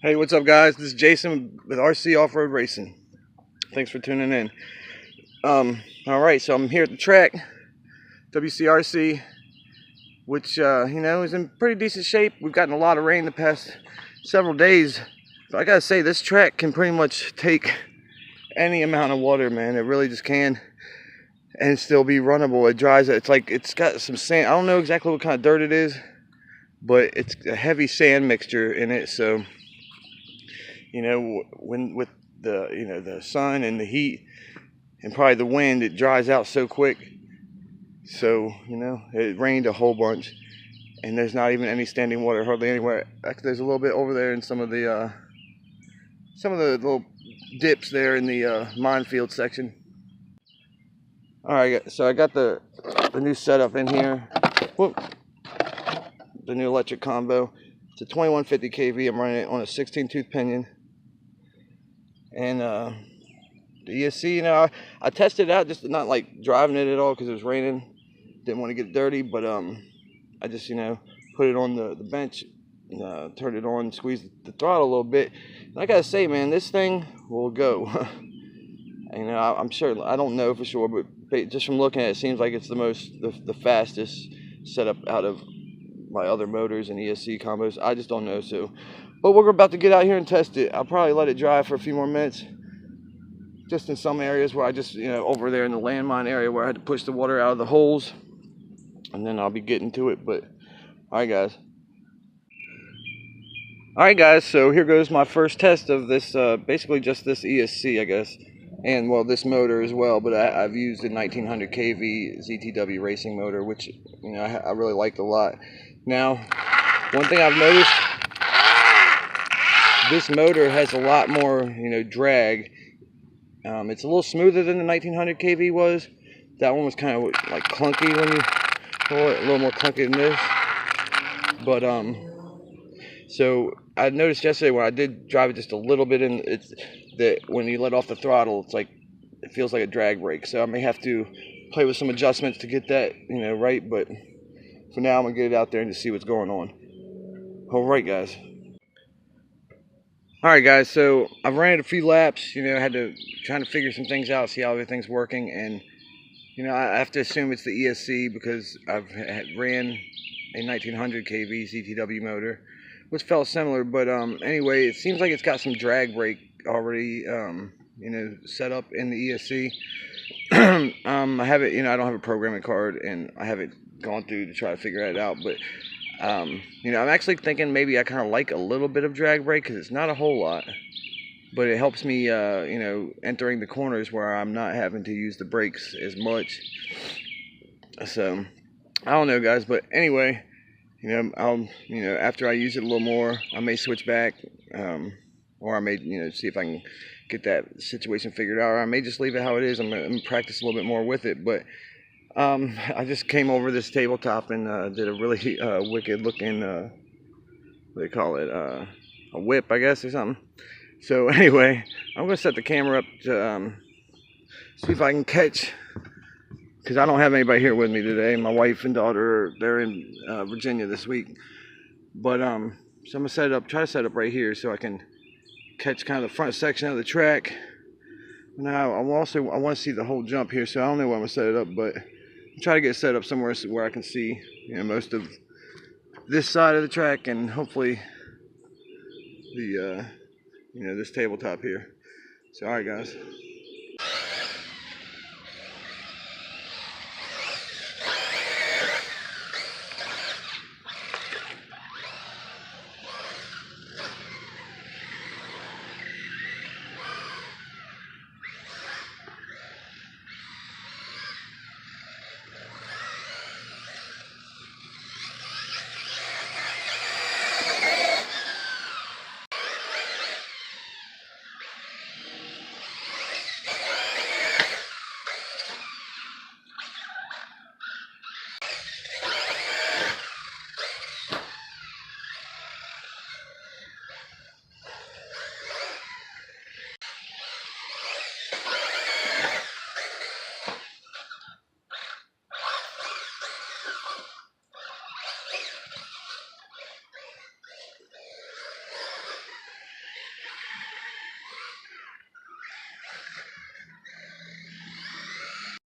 Hey, what's up, guys? This is Jason with RC Off-Road Racing. Thanks for tuning in. All right, so I'm here at the track, WCRC, which is in pretty decent shape. We've gotten a lot of rain the past several days. But I gotta say, this track can pretty much take any amount of water, man. It really just can, and still be runnable. It dries. It's like it's got some sand. I don't know exactly what kind of dirt it is, but it's a heavy sand mixture in it. So when with the sun and the heat and probably the wind, it dries out so quick. So it rained a whole bunch, and there's not even any standing water hardly anywhere. Actually, there's a little bit over there in some of the little dips there in the minefield section. All right, so I got the new setup in here. Whoop. The new electric combo. It's a 2150 kV. I'm running it on a 16 tooth pinion. And the ESC, I tested it out, just not like driving it at all because it was raining. Didn't want to get it dirty, but I just put it on the bench, turned it on, squeezed the throttle a little bit. And I gotta say, man, this thing will go. I'm sure, I don't know for sure, but just from looking at it, it seems like it's the fastest setup out of my other motors and ESC combos. I just don't know. So, but we're about to get out here and test it. I'll probably let it dry for a few more minutes, just in some areas where I just over there in the landmine area where I had to push the water out of the holes, and then I'll be getting to it. But all right guys, so here goes my first test of this, basically just this ESC, I guess, and well, this motor as well. But I've used a 1900 kV ZTW racing motor, which I really liked a lot. Now, one thing I've noticed, this motor has a lot more drag. It's a little smoother than the 1900 kV was. That one was kind of like clunky when you pull it, a little more clunky than this. But so I noticed yesterday when I did drive it just a little bit, and it's that when you let off the throttle, it's like it feels like a drag brake. So I may have to play with some adjustments to get that right. But for now, I'm gonna get it out there and just see what's going on. All right, guys. All right, guys. So I've ran it a few laps. I had to trying to figure some things out, see how everything's working, and I have to assume it's the ESC because I've ran a 1900 kV ZTW motor, which felt similar. But anyway, it seems like it's got some drag brake already, set up in the ESC. I have it. I don't have a programming card, and I haven't gone through to try to figure that out. But I'm actually thinking maybe I kind of like a little bit of drag brake because it's not a whole lot, but it helps me, entering the corners where I'm not having to use the brakes as much. So I don't know, guys, but anyway, I'll, after I use it a little more, I may switch back, or I may, see if I can get that situation figured out, or I may just leave it how it is. I'm gonna practice a little bit more with it, but I just came over this tabletop and did a really wicked looking, what do they call it, a whip, I guess, or something. So anyway, I'm going to set the camera up to see if I can catch, because I don't have anybody here with me today. My wife and daughter, they're in Virginia this week. But so I'm going to try to set up right here so I can catch kind of the front section of the track. Now, I want to see the whole jump here, so I don't know where I'm going to set it up, but I'll try to get it set up somewhere where I can see most of this side of the track, and hopefully the this tabletop here. So, all right, guys.